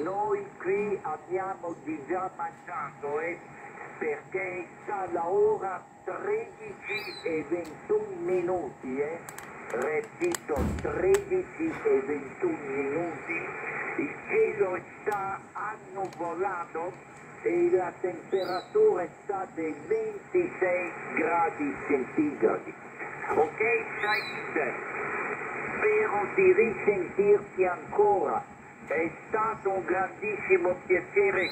noi qui abbiamo di già mangiato, perché sta la ora 13 e 21 minuti, repito, 13 e 21 minuti, il cielo sta annuvolato e la temperatura sta dei 26 gradi centigradi. Ok, Said, spero di risentirti ancora. È stato un grandissimo piacere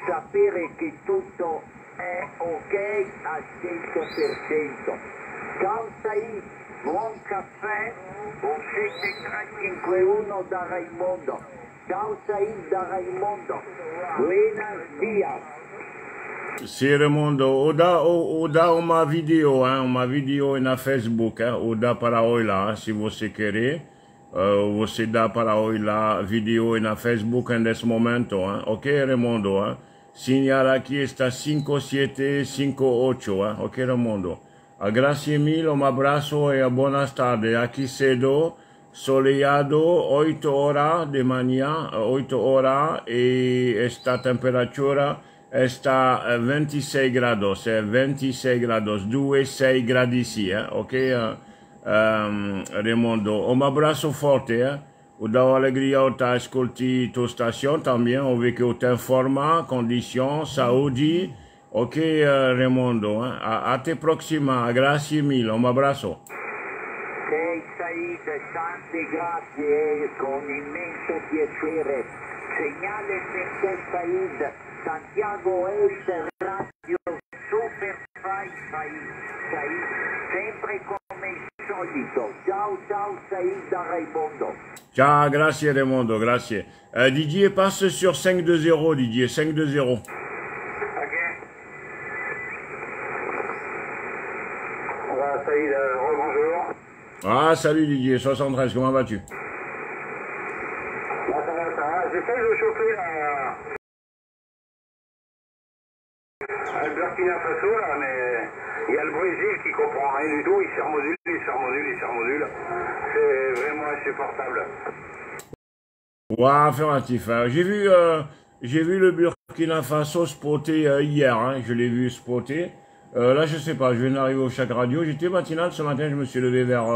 sapere che tutto è ok al 100%. Ciao Said, buon caffè, un 7351 da Raimondo. Ciao Said da Raimondo. Buenos días. Sí, Raimundo, Oda uma vídeo na Facebook, Oda para hoy lá, se você querer, você dá para hoy lá, vídeo na Facebook nesse momento, ok, Raimundo, Segnala aqui está 5758, ok, Raimundo. Grazie mille, un abrazo e buenas tardes, aqui cedo, soleado, 8 horas de manhã, 8 horas, e esta temperatura está 26 grados, 26 grados, 2,6 gradi, ok, Raimundo, un abrazo forte, o da alegria de ascolti tua station também, o que eu te informa, condição, saúde, ok, Raimundo, até próxima, grazie mille, un abrazo. Ok, Said, tante grazie, con immenso piacere. Segnale per te, Said, Santiago Est Radio Super Said, sempre come il solito. Ciao, ciao, Said da Raimondo. Ciao, grazie Raimundo, grazie. Didier passe sur 520, Didier, 520. Saïd, rebonjour. Ah, salut Didier, 73, comment vas-tu? Ça va. J'essaie de chauffer le Burkina Faso, là, mais il y a le Brésil qui comprend rien du tout, il surmodule. C'est vraiment insupportable. Ouais, affirmatif. J'ai vu le Burkina Faso spotter hier, je l'ai vu spotter. Là, je sais pas, je viens d'arriver au Chac Radio. J'étais matinal ce matin, je me suis levé vers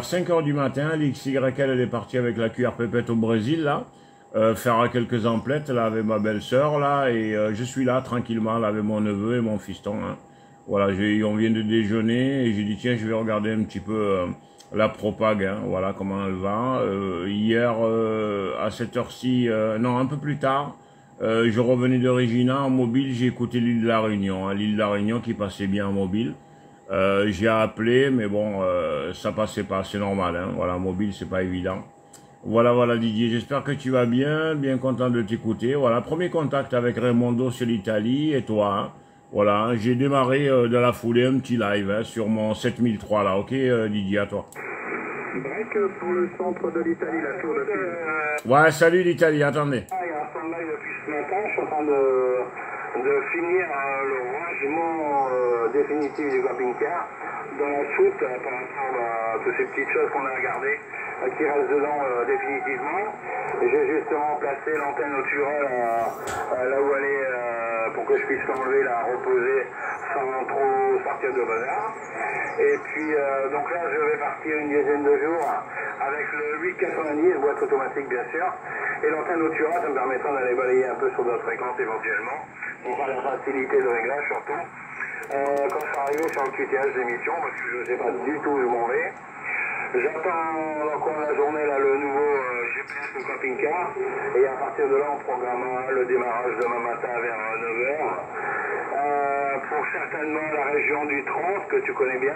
5 h du matin. L'XYL, elle est partie avec la cuillère pépette au Brésil, là. Faire quelques emplettes, là, avec ma belle-sœur, là. Et je suis là, tranquillement, là, avec mon neveu et mon fiston, Voilà, on vient de déjeuner et j'ai dit, tiens, je vais regarder un petit peu la propague, voilà, comment elle va. Hier, à cette heure-ci, non, un peu plus tard, je revenais de Regina en mobile, j'ai écouté l'île de la Réunion, l'île de la Réunion qui passait bien en mobile. J'ai appelé, mais bon, ça passait pas, c'est normal, voilà, mobile, c'est pas évident. Voilà Didier, j'espère que tu vas bien content de t'écouter. Voilà, premier contact avec Raimondo sur l'Italie et toi, Voilà, j'ai démarré de la foulée un petit live sur mon 7003 là, ok Didier, à toi. Break pour le centre de l'Italie, la tour de Pise. Ouais, salut l'Italie, attendez. Il y a un stand-by depuis ce matin, je suis en train de finir le rangement définitif du camping-car dans la soute par rapport à toutes ces petites choses qu'on a regardées qui restent dedans définitivement. J'ai justement placé l'antenne au Turel là où elle est pour que je puisse l'enlever, la reposer sans trop sortir de bazar. Et puis donc là je vais partir une dizaine de jours avec le 890, boîte automatique bien sûr, et l'antenne au Turel, ça me permettra d'aller balayer un peu sur d'autres fréquences éventuellement, pour la facilité de réglage surtout. Quand je suis arrivé sur le QTH d'émission, parce que je ne sais pas du tout où je m'en vais. J'attends encore la journée là, le nouveau GPS du camping-car, et à partir de là on programmera le démarrage demain matin vers 9 h. Pour certainement la région du Trans, que tu connais bien,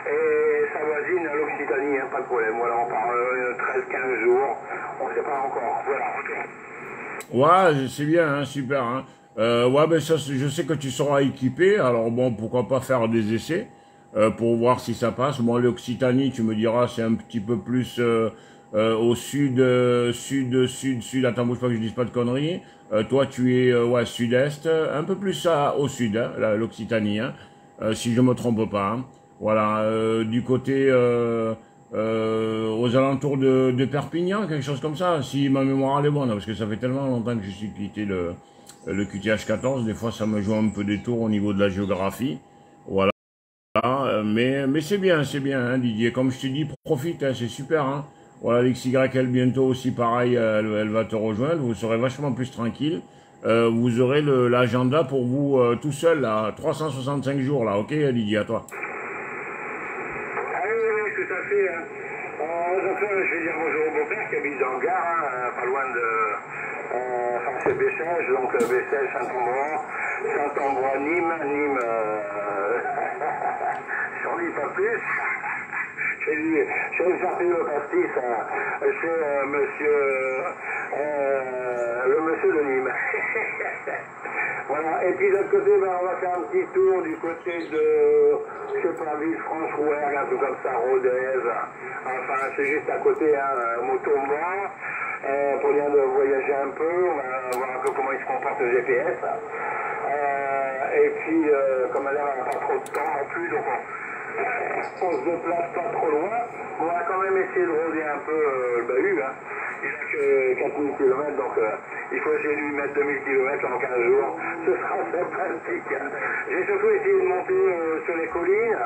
et sa voisine l'Occitanie, pas de problème. Voilà, on parle 13-15 jours, on ne sait pas encore. Voilà, ok. Ouais, c'est bien, super. Ouais, ben ça, je sais que tu seras équipé, alors bon, pourquoi pas faire des essais pour voir si ça passe. Bon, l'Occitanie, tu me diras, c'est un petit peu plus au sud, attends, bouge pas que je dise pas de conneries. Toi, tu es ouais, sud-est, un peu plus au sud, l'Occitanie, si je me trompe pas. Voilà, du côté aux alentours de Perpignan, quelque chose comme ça, si ma mémoire est bonne, parce que ça fait tellement longtemps que je suis quitté le QTH 14, des fois ça me joue un peu des tours au niveau de la géographie. Voilà. Mais c'est bien, hein, Didier. Comme je te dis, profite, hein, c'est super. Hein. Voilà, l'XYL bientôt aussi, pareil, elle va te rejoindre. Vous serez vachement plus tranquille. Vous aurez l'agenda pour vous tout seul, là, 365 jours, là. Ok, Didier, à toi. Ah oui, tout à fait. Hein. Donc là, je vais dire bonjour au beau-père qui habite dans le Gard, hein, pas loin de... Enfin, c'est Bessèges, donc Bessèges, Saint-Ambrois, Nîmes, j'en dis pas plus. J'ai une sortie de pastis chez le monsieur de Nîmes. Voilà, et puis de l'autre côté, ben, on va faire un petit tour du côté de, je sais pas, Villefranche-Rouergue, un truc comme ça, Rodez. Enfin, c'est juste à côté, hein, Montauban. Pour bien de voyager un peu, on va voir un peu comment il se comporte le GPS. Et puis, comme elle n'a pas trop de temps non plus, donc on se déplace pas trop loin. On va quand même essayer de rôder un peu le bahut. Hein. Il n'a que 4000 km, donc il faut essayer de lui mettre 2000 km en 15 jours. Ce sera sympathique. J'ai surtout essayé de monter sur les collines.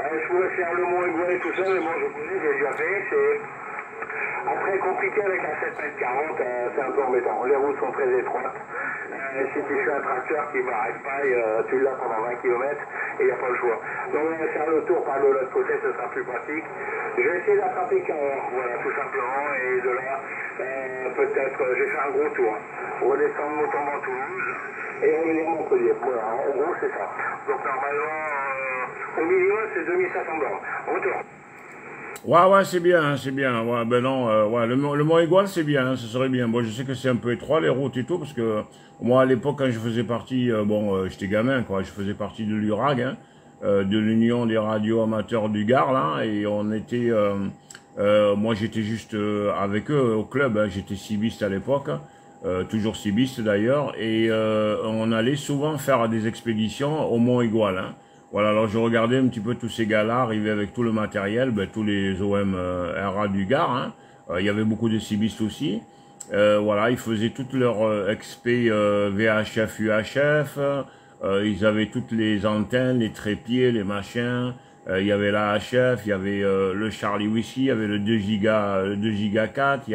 Je pourrais faire le Mont Aigoual et tout ça, mais bon, je connais, j'ai déjà fait. C'est après compliqué avec un 7,40 m, c'est un peu embêtant. Les routes sont très étroites. Si tu fais un tracteur qui ne m'arrête pas, tu l'as pendant 20 km et il n'y a pas le choix. Donc on va faire le tour par de l'autre côté, ce sera plus pratique. Je vais essayer d'attraper Cahors, voilà, tout simplement, et de là, peut-être, je vais faire un gros tour. Redescendre Montauban-Toulouse et revenir Montpellier. Voilà, en gros c'est ça. Donc normalement, au minimum c'est 2500 bornes. Retour. Ouais, c'est bien, hein, c'est bien. Ouais, ben non, ouais, le Mont Aigoual, c'est bien, hein, ce serait bien. Bon, je sais que c'est un peu étroit, les routes et tout, parce que moi, à l'époque, quand je faisais partie, j'étais gamin, quoi, je faisais partie de l'URAG, hein, de l'Union des radios amateurs du Gard, là, et on était, moi, j'étais juste avec eux au club, hein, j'étais cibiste à l'époque, toujours cibiste d'ailleurs, et on allait souvent faire des expéditions au Mont Aigoual, hein. Voilà, alors je regardais un petit peu tous ces gars-là arriver avec tout le matériel, ben, tous les OM RA du Gard, hein. Il y avait beaucoup de cibistes aussi. Voilà, ils faisaient toutes leurs XP VHF, UHF, ils avaient toutes les antennes, les trépieds, les machins, il y avait l'AHF, il y avait le Charlie Whisky, il y avait le 2 Giga 4, il y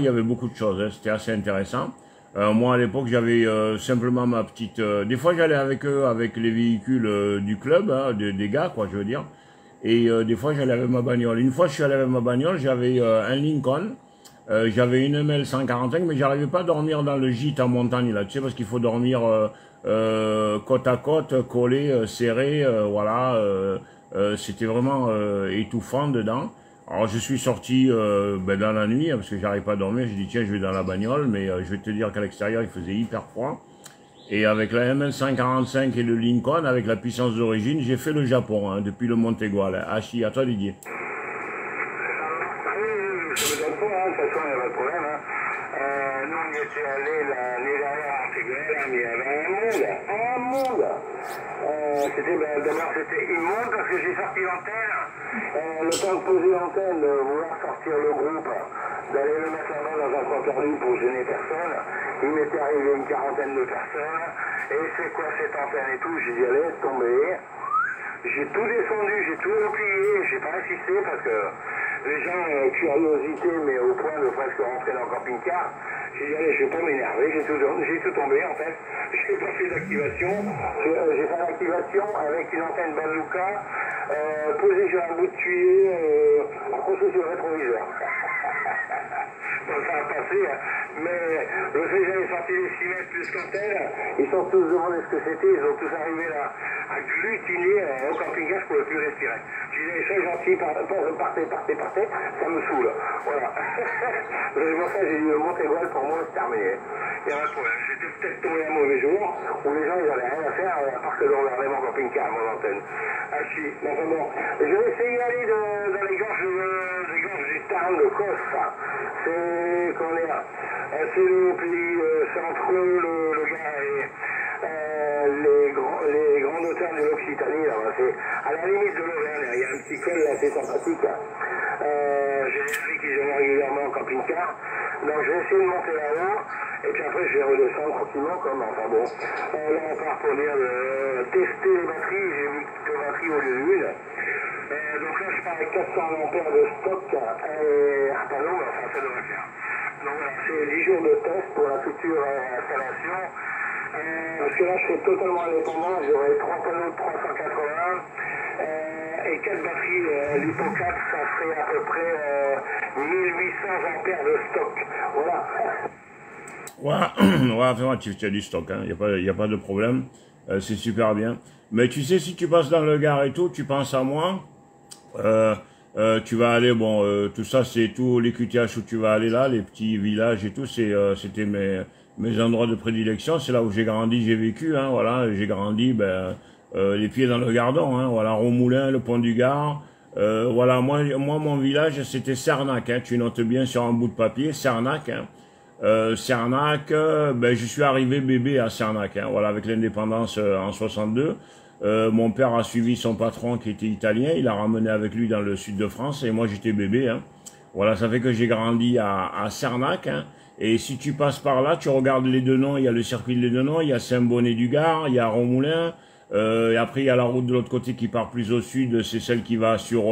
avait beaucoup de choses, hein. C'était assez intéressant. Moi, à l'époque, j'avais simplement ma petite... des fois, j'allais avec eux, avec les véhicules du club, hein, des gars, quoi, je veux dire. Et des fois, j'allais avec ma bagnole. Une fois, je suis allé avec ma bagnole, j'avais un Lincoln. J'avais une ML 145, mais j'arrivais pas à dormir dans le gîte en montagne, là, tu sais, parce qu'il faut dormir côte à côte, collé, serré, voilà. C'était vraiment étouffant dedans. Alors je suis sorti dans la nuit, parce que j'arrive pas à dormir, j'ai dit tiens je vais dans la bagnole, mais je vais te dire qu'à l'extérieur il faisait hyper froid. Et avec la ML 145 et le Lincoln, avec la puissance d'origine, j'ai fait le Japon, hein, depuis le Mont Aigoual. Hachi, à toi Didier. Je me donne pas, hein, de toute façon il n'y a pas de problème. Hein. Nous on y était allés l'année dernière à Artéguel, mais il y avait un monde. D'abord c'était immonde parce que j'ai sorti l'antenne. Le temps de poser l'antenne, de vouloir sortir le groupe, d'aller le mettre là-bas dans un coin perdu pour gêner personne. Il m'était arrivé une quarantaine de personnes. Et c'est quoi cette antenne et tout? J'ai dit allez, tomber. J'ai tout descendu, j'ai tout replié, j'ai pas insisté parce que les gens, curiosité, mais au point de presque rentrer dans le camping-car. J'ai dit allez, je vais pas m'énerver, j'ai tout tombé en fait. J'ai pas fait d'activation. J'ai fait l'activation avec une antenne bazooka posée sur un bout de tuyau accroché sur le rétroviseur. Donc ça a passé, hein. Mais le fait que j'avais sorti les 6 mètres plus qu'antenne, ils sont tous demandé ce que c'était, ils ont tous arrivé là à glutiner au camping-car, je ne pouvais plus respirer. J'ai dit, soyez gentils, partez, ça me saoule. Voilà. C'est pour ça que j'ai dit, le Mont Aigoual pour moi c'est terminé. Il y a un problème. J'étais peut-être tombé un mauvais jour où les gens ils n'avaient rien à faire à part que de regarder mon camping-car, mon antenne. Ah si, enfin bon. Je vais essayer d'aller dans les gorges du Tarn de Kos. C'est qu'on est là. C'est le pays centreux, le gars et les grands auteurs de l'Occitanie, là, c'est à la limite de l'Auvergne, il y a un petit col là, c'est sympathique. J'ai des amis qui viennent régulièrement en camping-car. Donc je vais essayer de monter là-haut. Et puis après je vais redescendre tranquillement comme, enfin bon. Là on part pour dire de tester les batteries. J'ai mis 2 batteries au lieu d'une. Donc là je pars avec 400 ampères de stock. Pardon, mais enfin ça devrait faire. Donc voilà, c'est 10 jours de test pour la future installation. Parce que là je serai totalement indépendant, j'aurai 3 panneaux de 380 et 4 batteries Lipo 4, ça ferait à peu près 1800 ampères de stock. Voilà. Ouais, tu as du stock, hein. Y a pas de problème, c'est super bien. Mais tu sais, si tu passes dans le Gard et tout, tu penses à moi, tu vas aller, bon, tout ça c'est tout, les QTH où tu vas aller là, les petits villages et tout, c'était mes endroits de prédilection, c'est là où j'ai grandi, j'ai vécu, hein, voilà, j'ai grandi, les pieds dans le Gardon, hein, voilà, Romoulin, le pont du Gard, voilà, moi mon village c'était Sernac, hein, tu notes bien sur un bout de papier, Sernac, hein, Sernac, je suis arrivé bébé à Sernac, hein, voilà, avec l'indépendance en 62. Mon père a suivi son patron qui était italien, il a ramené avec lui dans le sud de France et moi j'étais bébé, hein. Voilà, ça fait que j'ai grandi à Sernac, hein. Et si tu passes par là, tu regardes les Denons, il y a le circuit de les Denons, il y a Saint-Bonnet-du-Gard, il y a Romoulin, et après il y a la route de l'autre côté qui part plus au sud, c'est celle qui va sur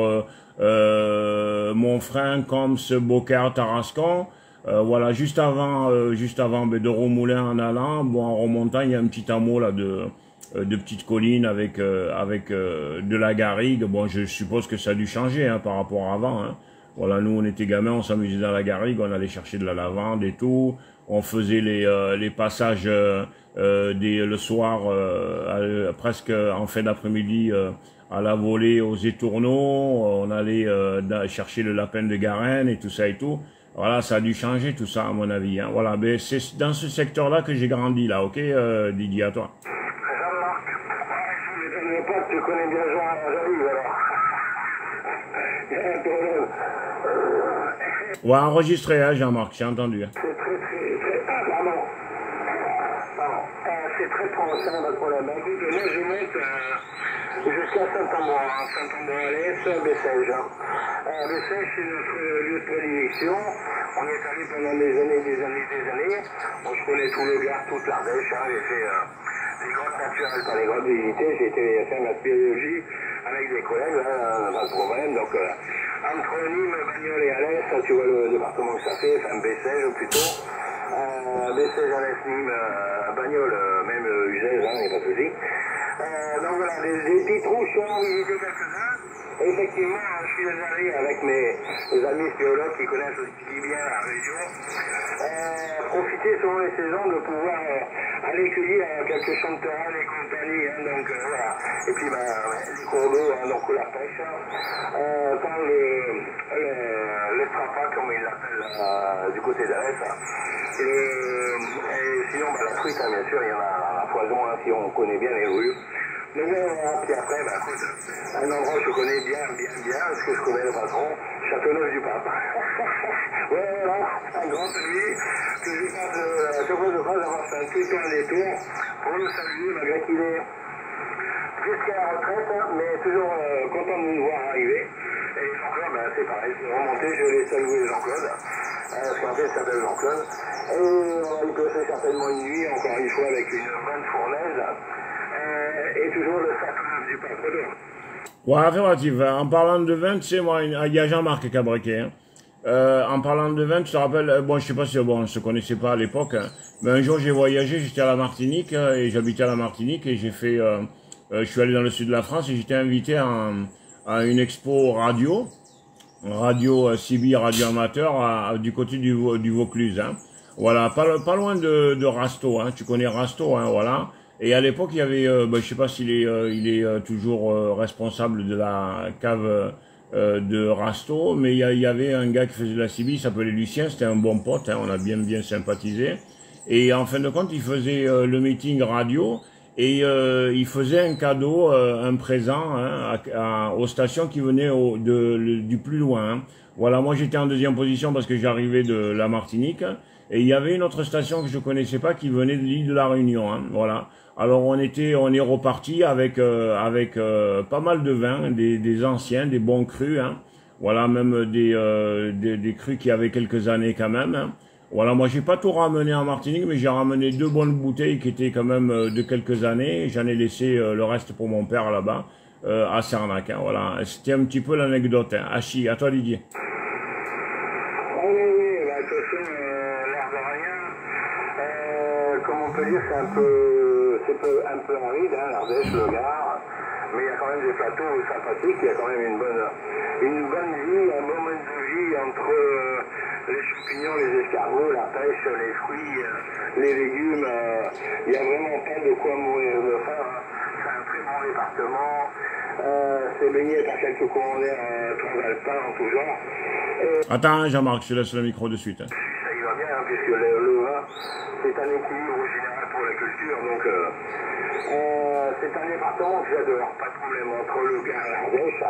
Montfrein, Coms, Beaucaire, Tarascon. Voilà, juste avant de Romoulin en allant, bon, en remontant, il y a un petit hameau là de petites collines avec de la garrigue. Bon, je suppose que ça a dû changer, hein, par rapport à avant, hein. Voilà, nous on était gamins, on s'amusait dans la garrigue, on allait chercher de la lavande et tout. On faisait les passages le soir, presque en fin d'après-midi, à la volée aux étourneaux. On allait chercher le lapin de Garenne et tout ça et tout. Voilà, ça a dû changer tout ça à mon avis, hein. Voilà, mais c'est dans ce secteur-là que j'ai grandi là, ok, Didier, à toi. Jean-Marc, je ne m'étonne pas que tu connais bien Jean Jalou, alors. Il y a un problème. Ouais, enregistré, hein, Jean-Marc, j'ai entendu. Hein. C'est très... Ah, pardon. C'est très proche, hein, pas de problème. Écoute, moi je monte jusqu'à Saint-Ambrois, Saint-Ambrois-à-l'Est, Bessèges. Bessèges, c'est notre lieu de prédilection. On y est allé pendant des années. Bon, je connais tout le Gard, toute l'Ardèche, hein. J'ai fait des grottes naturelles, pas des grottes visitées. J'ai été faire ma spéléologie avec des collègues, là, pas de problème. Donc, entre Nîmes, Bagnols et Alès, tu vois le département que ça fait, enfin Bessèges plutôt. Bessèges, Alès, Nîmes, Bagnols, même Uzès, hein, il n'y a pas de souci. Donc voilà, des petits trous, je suis en visiter quelques-uns. Et effectivement, je suis allé avec mes amis spéologues qui connaissent aussi bien la région, profiter selon les saisons de pouvoir aller cueillir quelques chanterelles et compagnie, hein, donc voilà. Et puis les cours d'eau, hein, donc la pêche, tant les trapas comme ils l'appellent du côté d'Alès. Et sinon la truite, hein, bien sûr, il y en a à la poison, hein, si on connaît bien les rues. Mais puis après, écoute, un endroit que je connais bien, parce que je connais le patron, Châteauneuf-du-Pape. Ouais, voilà, un grand ami que je passe à chaque fois que je passe d'avoir fait tout le temps un détour pour le saluer, malgré qu'il est jusqu'à la retraite, hein, mais toujours content de nous voir arriver. Et Jean-Claude, c'est pareil, je vais remonter, je vais saluer Jean-Claude, parce qu'en fait, il s'appelle Jean-Claude. Et il peut faire certainement une nuit, encore une fois, avec une bonne fournaise. Et toujours le Châteauneuf du Pape d'or. Ouais, affirmatif. En parlant de vin, tu sais, moi, il y a Jean-Marc qui a briqué, hein. En parlant de vin, tu te rappelles, bon, je sais pas si, bon, on se connaissait pas à l'époque, hein, mais un jour j'ai voyagé, j'étais à la Martinique, et j'habitais à la Martinique, et j'ai fait, je suis allé dans le sud de la France, et j'étais invité à une expo radio CB, radio amateur, du côté du Vaucluse, hein. Voilà, pas loin de Rasto, hein, tu connais Rasto, hein, voilà. Et à l'époque, il y avait, je sais pas s'il est toujours responsable de la cave de Rasto, mais il y avait un gars qui faisait de la CB, il s'appelait Lucien, c'était un bon pote, hein, on a bien sympathisé. Et en fin de compte, il faisait le meeting radio et il faisait un cadeau, un présent, hein, aux stations qui venaient du plus loin, hein. Voilà, moi j'étais en deuxième position parce que j'arrivais de la Martinique. Et il y avait une autre station que je connaissais pas qui venait de l'île de la Réunion, hein, voilà. Alors on est reparti avec pas mal de vins, des anciens, des bons crus, hein. Voilà, même des crus qui avaient quelques années quand même, hein. Voilà, moi j'ai pas tout ramené en Martinique, mais j'ai ramené 2 bonnes bouteilles qui étaient quand même de quelques années. J'en ai laissé le reste pour mon père là-bas, à Sarnac, hein, voilà. C'était un petit peu l'anecdote, hein. Hachi, à toi Didier. Oui, bah, de toute façon, l'air de rien, comme on peut dire, c'est un peu aride, hein, l'Ardèche, le Gard, mais il y a quand même des plateaux sympathiques, il y a quand même une bonne vie, un bon mode de vie entre les champignons, les escargots, la pêche, les fruits, les légumes, il n'y a vraiment pas de quoi mourir de faim, hein. C'est un très bon département, c'est baigné par quelques courants d'air transalpins en tout genre. Attends, Jean-Marc, je te laisse le micro de suite, hein. Ça y va bien, hein, puisque le vin, c'est un équilibre général pour la culture, donc c'est un département que j'adore, pas de problème entre le Gard et l'Ardèche.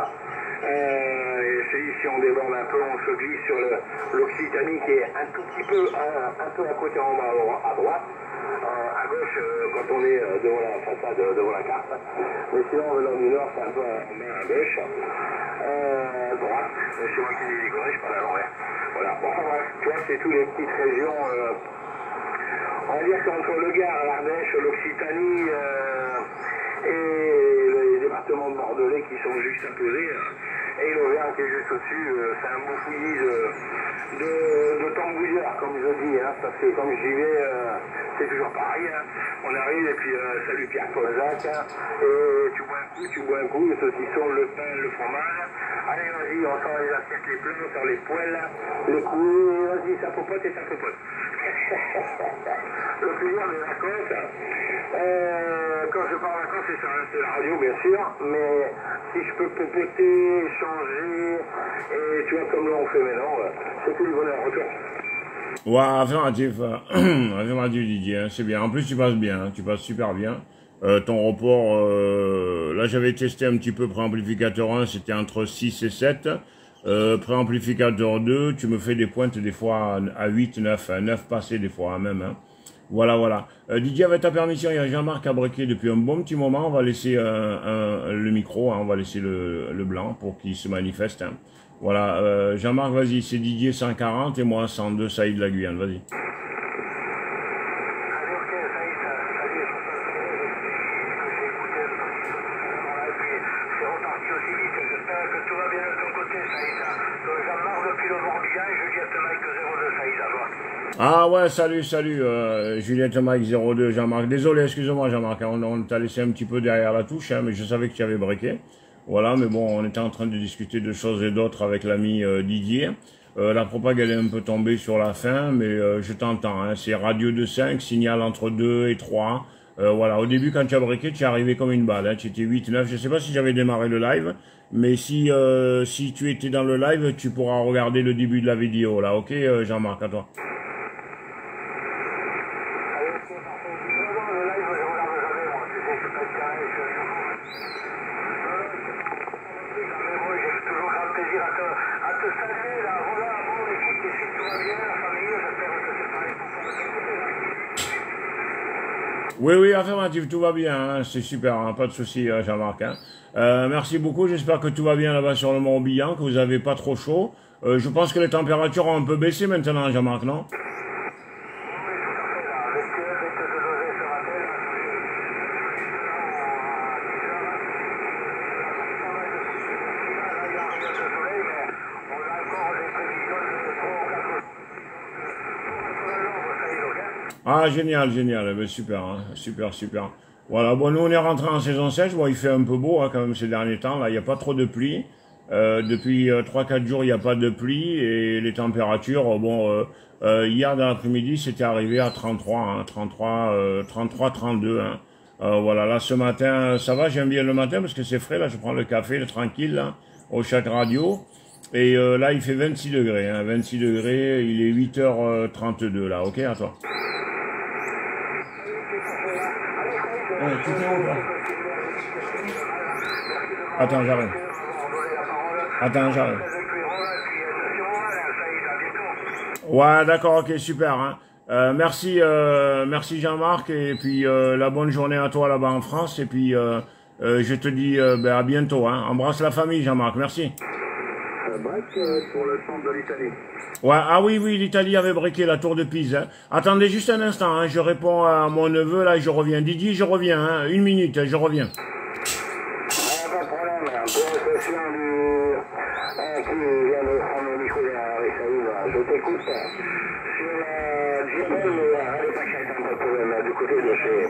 Si on déborde un peu, on se glisse sur l'Occitanie qui est un tout petit peu, un peu à côté en bas à droite. À gauche, quand on est devant la façade, devant la carte. Mais sinon, venant du nord, c'est un peu en bas à gauche. Droite, c'est moi qui dis des conneries, je parle à l'envers. Voilà, bon, bref, tu vois, c'est toutes les petites régions. On va dire qu'entre le Gard, l'Ardèche, l'Occitanie et les départements de Bordelais qui sont juste imposés, et l'Auvergne qui est juste au-dessus, c'est un beau fouillis de tambouilleurs, comme je dis, hein, parce que comme j'y vais, c'est toujours pareil, hein. On arrive et puis salut Pierre-Paul Jacques, hein, et tu bois un coup, le saucisson, le pain, le fromage, allez vas-y, on sort les assiettes, les plats, on sort les poêles, les coups, vas-y, ça popote et ça popote. Le plaisir des vacances, quand je pars en vacances, c'est la radio bien sûr, mais si je peux popoter, changer, et tu vois comme là on fait maintenant, c'est tout du bonheur. Retour. Ouais, affirmatif Didier, hein, c'est bien. En plus tu passes bien, hein, tu passes super bien. Ton report, là j'avais testé un petit peu préamplificateur 1, c'était entre 6 et 7. Préamplificateur 2, tu me fais des pointes des fois à 8, 9, 9 passés des fois même, hein. Voilà, voilà. Didier, avec ta permission, il y a Jean-Marc à briquer depuis un bon petit moment. On va laisser le micro, hein, on va laisser le blanc pour qu'il se manifeste, hein. Voilà, Jean-Marc, vas-y, c'est Didier 140 et moi 102, Saïd la Guyane, vas-y. Ah ouais, salut, Juliette Mike 02, Jean-Marc. Désolé, excuse-moi Jean-Marc, on t'a laissé un petit peu derrière la touche, hein, mais je savais que tu avais briqué. Voilà, mais bon, on était en train de discuter de choses et d'autres avec l'ami Didier. La propagande elle est un peu tombée sur la fin, mais je t'entends, hein, c'est radio de 5, signal entre 2 et 3. Voilà, au début quand tu as briqué, tu es arrivé comme une balle, hein, tu étais 8, 9, je sais pas si j'avais démarré le live, mais si tu étais dans le live, tu pourras regarder le début de la vidéo, là, ok Jean-Marc, à toi. Oui, affirmatif, tout va bien, hein, c'est super, hein, pas de souci, Jean-Marc. Hein. Merci beaucoup, j'espère que tout va bien là-bas sur le Mont-Aubilan, que vous n'avez pas trop chaud. Je pense que les températures ont un peu baissé maintenant, Jean-Marc, non? Ah, génial, ben, super, hein, super. Voilà, bon, nous on est rentré en saison sèche, bon, il fait un peu beau hein, quand même ces derniers temps, là, il n'y a pas trop de pluie. Depuis 3-4 jours, il n'y a pas de pluie, et les températures, bon, hier dans l'après-midi, c'était arrivé à 33, hein, 32, hein. Voilà, là, ce matin, ça va, j'aime bien le matin, parce que c'est frais, là, je prends le café, tranquille, là, au Chac Radio. Et là, il fait 26 degrés, hein, 26 degrés, il est 8h32, là, ok, à toi. Attends, j'arrive. Ouais, d'accord, ok, super. Hein. Merci, merci Jean-Marc, et puis la bonne journée à toi là-bas en France, et puis je te dis à bientôt. Hein. Embrasse la famille Jean-Marc, merci. Break pour le centre de l'Italie. Ouais, ah oui, oui, l'Italie avait breaké la tour de Pise. Hein. Attendez juste un instant, hein, je réponds à mon neveu, là, je reviens. Didier, je reviens, hein, 1 minute, je reviens. Pas de problème, pour la question qui vient de prendre le micro avec Saïd, je t'écoute. Sur la Djebel, elle n'est pas chère, pas de problème, du côté de chez...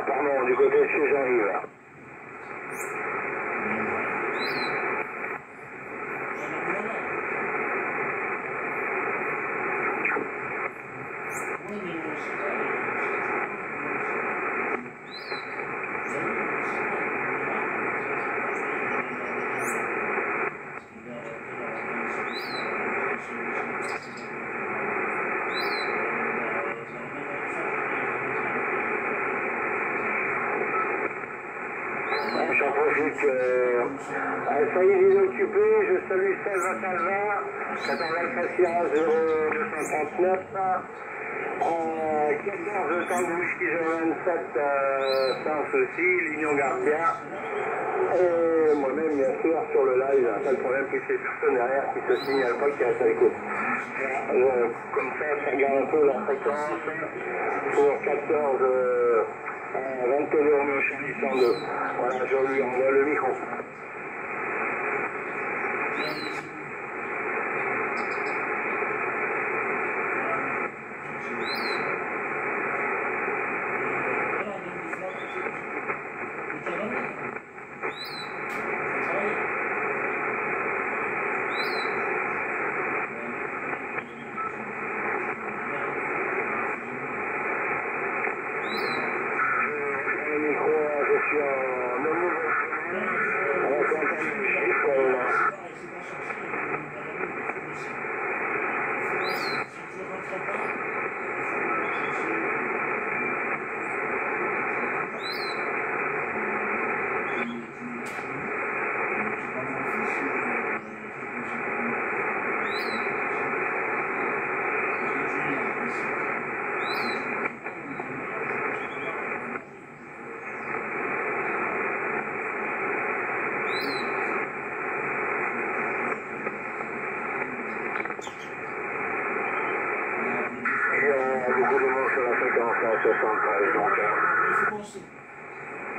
pardon, du côté de chez Jean-Yves. J'en profite Saïd est occupé, je salue Salva Salva, 14 Alfacia 0239, 14 temps de whisky 027 sans souci, l'Union Gardia, et moi-même bien sûr sur le live, pas de problème, puis ces personnes derrière qui se signalent pas, qui restent à l'écoute. Comme ça regarde un peu la fréquence pour 14 22 Romeo Charlie 102. Voilà, je lui envoie le micro.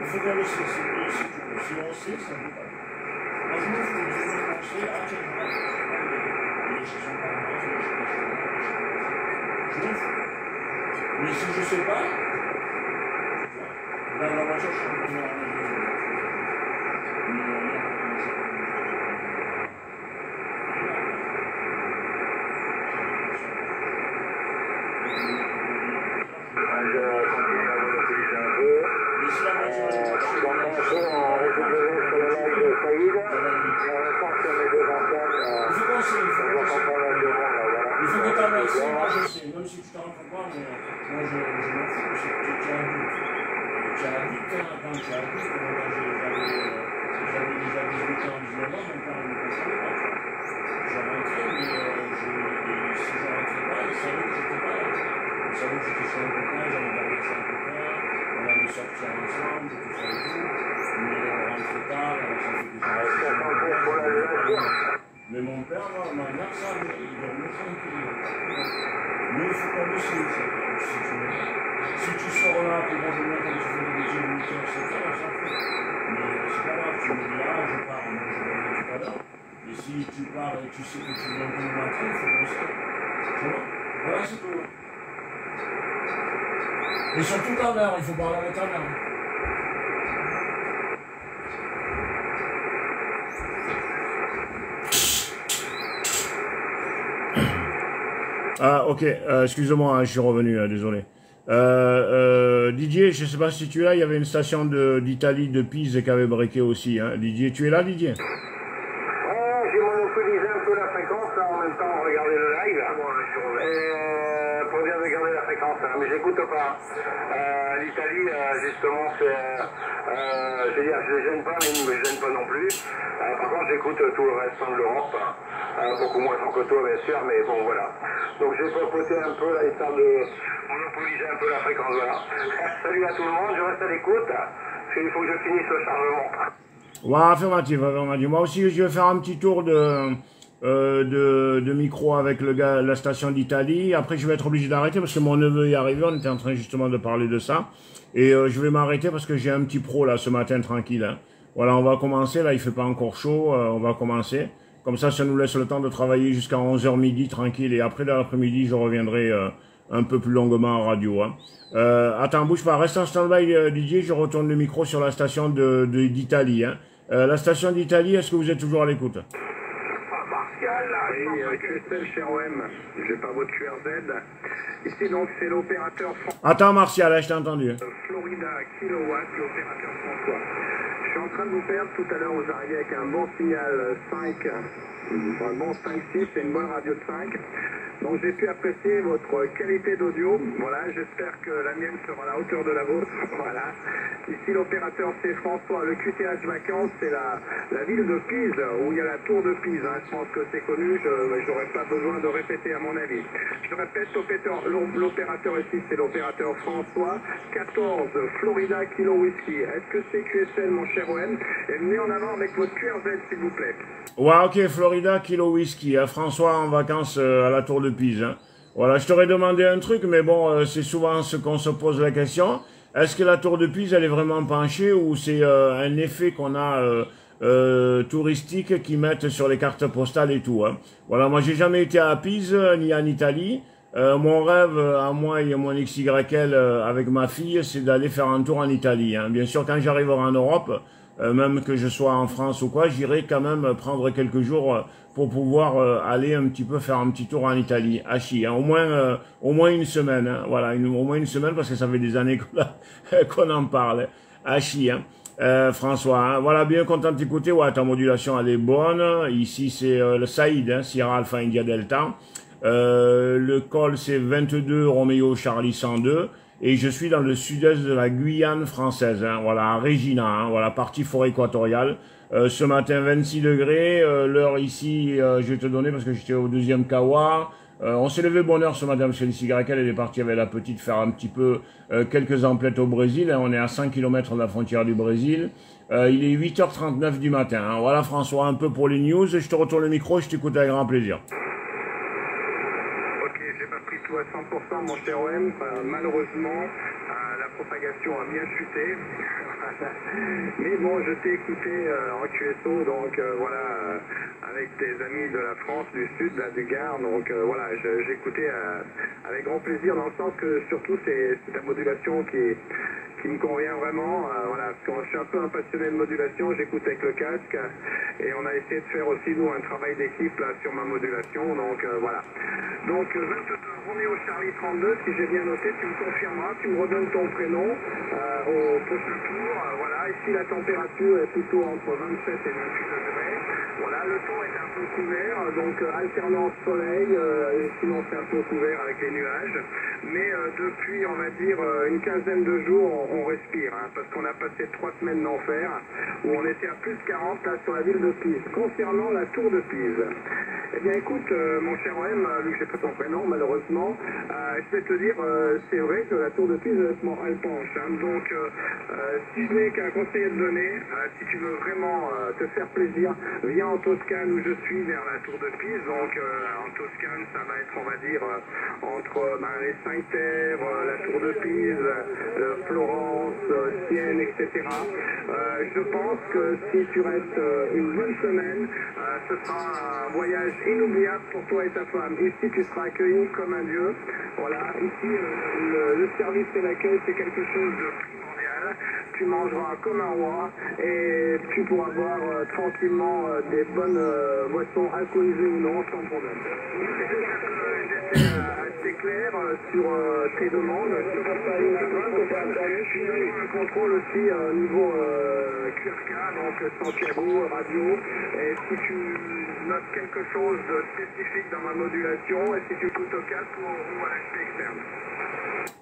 Il faut qu'on le sait, si on sait, ça ne veut pas. Moi, je me fous, je vais penser à quel moment. Les choses par moi, je m'en fous. Mais si je ne sais pas, dans la voiture, je suis en train de moi je sais, même si tu t'en rends pas, mais moi je m'en fous, c'est que tu as un doute. Tu as un doute, quand tu as un doute, j'avais déjà 18 ans, 19 ans, mon père ne me concernait pas. Je rentrais, mais si je ne rentrais pas, il savait que j'étais pas là. Il savait que j'étais chez un copain, j'avais dormi chez un copain, on allait sortir ensemble, tout ça et tout, mais on rentrait tard, alors ça fait que je rentrais chez un copain. Mais mon père, ma mère, ça, il dormait tranquille. Mais il faut qu'on le sait, si tu veux. Si tu sors là, puis moi je viens quand tu fais des jeux de 8h, 7h, on s'en fout. Mais c'est pas grave, tu me dis, ah, je pars, moi je reviens tout à l'heure. Et si tu pars et tu sais que tu viens tout le matin, il faut qu'on se fait. Tu vois? Voilà, c'est tout. Et surtout ta mère, il faut parler avec ta mère. Ah, ok, excuse-moi, hein, je suis revenu, désolé. Didier, je ne sais pas si tu es là, il y avait une station d'Italie de Pise qui avait breaké aussi. Hein. Didier, tu es là, Didier? J'ai monopolisé un peu la fréquence, là, en même temps, regardez le live. Pour bien regarder la fréquence. chance, hein, mais j'écoute pas. L'Italie, justement, c'est, je veux dire, je les gêne pas, mais ils ne me gênent pas non plus. Par contre, j'écoute tout le reste de l'Europe, beaucoup moins sans que toi, bien sûr, mais bon, voilà. Donc j'ai papoté un peu, là, histoire de monopoliser un peu la fréquence, voilà. Salut à tout le monde, je reste à l'écoute, parce qu'il faut que je finisse le chargement. Ouais, affirmative, affirmative. Moi aussi, je vais faire un petit tour de micro avec le gars, la station d'Italie. Après, je vais être obligé d'arrêter parce que mon neveu est arrivé. On était en train justement de parler de ça. Et je vais m'arrêter parce que j'ai un petit pro là ce matin tranquille. Hein. Voilà, on va commencer. Là, il fait pas encore chaud. On va commencer. Comme ça nous laisse le temps de travailler jusqu'à 11h midi tranquille. Et après, dans l'après-midi, je reviendrai un peu plus longuement en radio. Hein. Attends, bouge pas. Reste en stand-by, DJ. Je retourne le micro sur la station d'Italie. Hein. La station d'Italie, est-ce que vous êtes toujours à l'écoute? Oui, QSL chez OM, j'ai pas votre QRZ. Ici donc c'est l'opérateur Attends Martial, je t'ai entendu. Florida Kilowatt, l'opérateur François. Je suis en train de vous perdre, tout à l'heure vous arrivez avec un bon signal 5, un bon 5-6 et une bonne radio de 5. Donc j'ai pu apprécier votre qualité d'audio. Voilà, j'espère que la mienne sera à la hauteur de la vôtre. Voilà. Ici l'opérateur c'est François. Le QTH vacances, c'est la ville de Pise, où il y a la tour de Pise. Hein. Je pense que c'est connu, je n'aurai pas besoin de répéter à mon avis. Je répète, l'opérateur ici c'est l'opérateur François. 14 Florida Kilo Whisky. Est-ce que c'est QSL mon cher OM? Et venez en avant avec votre QRZ s'il vous plaît. Ouais, ok, Florida Kilo Whisky. Hein. François en vacances à la tour de Pise. Hein. Voilà, je t'aurais demandé un truc, mais bon, c'est souvent ce qu'on se pose la question. Est-ce que la tour de Pise, elle est vraiment penchée ou c'est un effet qu'on a touristique qu'ils mettent sur les cartes postales et tout. Hein. Voilà, moi j'ai jamais été à Pise ni en Italie. Mon rêve à moi et à mon XYL avec ma fille, c'est d'aller faire un tour en Italie. Hein. Bien sûr, quand j'arriverai en Europe, même que je sois en France ou quoi, j'irai quand même prendre quelques jours pour pouvoir aller un petit peu faire un petit tour en Italie, à Chi, hein. Au moins une semaine. Hein. Voilà, au moins une semaine parce que ça fait des années qu'on en parle. À Chi, hein. François, hein. Voilà, bien content de t'écouter. Ouais, ta modulation elle est bonne. Ici c'est le Saïd, hein, Sierra Alpha India Delta. Le col c'est 22 Romeo Charlie 102 et je suis dans le sud-est de la Guyane française. Hein, voilà, à Regina, hein, voilà, partie forêt équatoriale. Ce matin 26 degrés. L'heure ici, je vais te donner parce que j'étais au deuxième Kawa. On s'est levé bonne heure ce matin parce que l'ICYL elle est partie avec la petite faire un petit peu quelques emplettes au Brésil. Hein, on est à 5 km de la frontière du Brésil. Il est 8h39 du matin. Hein. Voilà François, un peu pour les news. Je te retourne le micro, je t'écoute avec grand plaisir. Ok, j'ai pas pris tout à 100% mon cher OM. Malheureusement, la propagation a bien chuté. Mais bon, je t'ai écouté en QSO, donc voilà, avec tes amis de la France, du Sud, là, du Gard, donc voilà, j'écoutais avec grand plaisir, dans le sens que surtout c'est ta modulation qui me convient vraiment, voilà, parce que je suis un peu un passionné de modulation, j'écoute avec le casque, et on a essayé de faire aussi, nous, un travail d'équipe là sur ma modulation, donc voilà. Donc 22 Roméo Charlie 32, si j'ai bien noté, tu me confirmeras, tu me redonnes ton prénom au poste tour, voilà, ici la température est plutôt entre 27 et 28 degrés, voilà, le temps est un peu couvert, donc alternance soleil, sinon c'est un peu couvert avec les nuages, mais depuis, on va dire, une quinzaine de jours, on respire, hein, parce qu'on a passé 3 semaines d'enfer, où on était à plus 40 là sur la ville de Pise. Concernant la tour de Pise, eh bien écoute, mon cher OM, vu que j'ai pas ton prénom malheureusement, je vais te dire, c'est vrai que la tour de Pise, elle penche, hein, donc si je n'ai qu'un conseil à te donner, si tu veux vraiment te faire plaisir, viens en Toscane où je suis vers la tour de Pise, donc en Toscane ça va être, on va dire, entre les 5 terres, la tour de Pise, Florence, Sienne, etc. Je pense que si tu restes une bonne semaine, ce sera un voyage inoubliable pour toi et ta femme. Ici, tu seras accueilli comme un dieu. Voilà, ici, le service et l'accueil, c'est quelque chose de primordial. Tu mangeras comme un roi et tu pourras boire tranquillement des bonnes boissons alcoolisées ou non, sans problème. J'étais assez clair sur tes demandes. Je suis un contrôle aussi au niveau QRK, donc Santiago, radio. Et si tu notes quelque chose de spécifique dans ma modulation, et si tu écoutes au casque ou à l'aspect externe.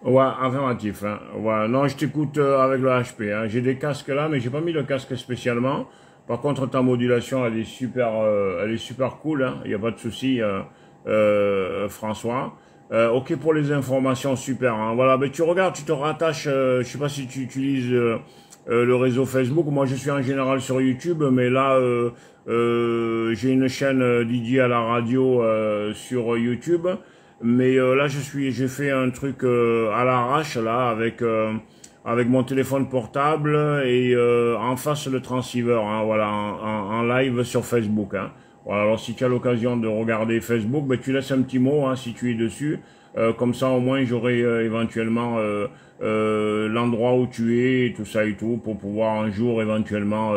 Ouais, affirmatif. Hein. Ouais, non, je t'écoute avec le HP. Hein. J'ai des casques là, mais j'ai pas mis le casque spécialement. Par contre, ta modulation, elle est super cool. Hein. Il n'y a pas de souci, François. Ok pour les informations, super. Hein. Voilà, mais tu regardes, tu te rattaches. Je sais pas si tu utilises le réseau Facebook. Moi, je suis en général sur YouTube, mais là, j'ai une chaîne dédiée à la radio sur YouTube. Mais là, j'ai fait un truc à l'arrache là avec mon téléphone portable et en face le transceiver, hein, voilà, en live sur Facebook. Hein. Voilà, alors si tu as l'occasion de regarder Facebook, ben, tu laisses un petit mot hein, si tu es dessus. Comme ça, au moins, j'aurai éventuellement l'endroit où tu es, et tout ça et tout, pour pouvoir un jour éventuellement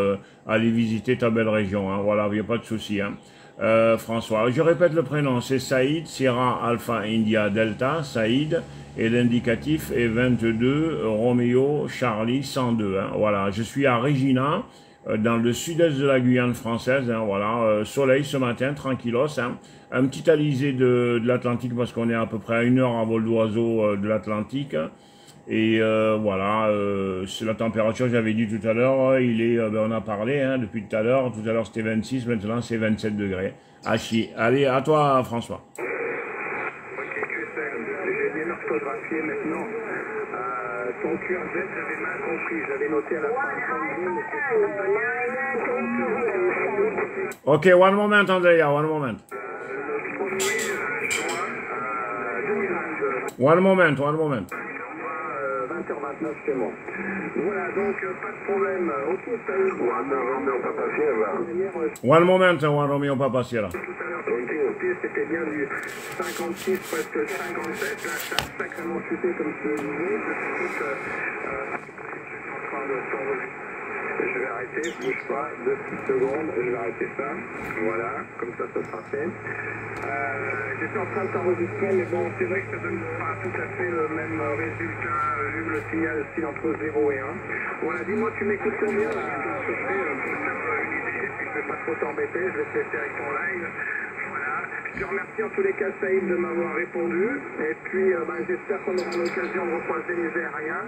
aller visiter ta belle région. Hein. Voilà, il n'y a pas de souci. Hein. François, je répète le prénom, c'est Saïd, Sierra Alpha India Delta, Saïd, et l'indicatif est 22 Roméo Charlie 102. Hein. Voilà, je suis à Regina, dans le sud-est de la Guyane française. Hein. Voilà, soleil ce matin, tranquillos. Hein. Un petit alizé de l'Atlantique parce qu'on est à peu près à 1 heure en vol d'oiseau de l'Atlantique. Et voilà, c'est la température, j'avais dit tout à l'heure, on a parlé hein, depuis tout à l'heure c'était 26, maintenant c'est 27 degrés. À chier. Allez, à toi François. Ok, QSL, j'ai bien orthographié maintenant. Ton QRZ, j'avais mal compris, j'avais noté à la fin. Ok, one moment Andrea, one moment. Le 1er juin 2022. One moment. 20h29 chez moi. Voilà, donc pas de problème. Ok, ça y est. One moment, One Romeo Papa Sierra. Tout à l'heure, quand j'ai écouté, c'était bien du 56, presque 57. Là, ça a sacrément chuté, comme je le disais. Je suis en train de s'enregistrer. Je vais arrêter, bouge pas, 2 petites secondes, je vais arrêter ça. Voilà, comme ça sera fait. J'étais en train de t'enregistrer, mais bon, c'est vrai que ça donne pas tout à fait le même résultat, vu que le signal oscille entre 0 et 1. Voilà, dis-moi, tu m'écoutes combien là, à peu près, pour faire une idée, puis je vais pas trop t'embêter, je vais te laisser avec ton live. Voilà, je te remercie en tous les cas, Saïd, de m'avoir répondu. Et puis, j'espère qu'on aura l'occasion de recroiser les aériens.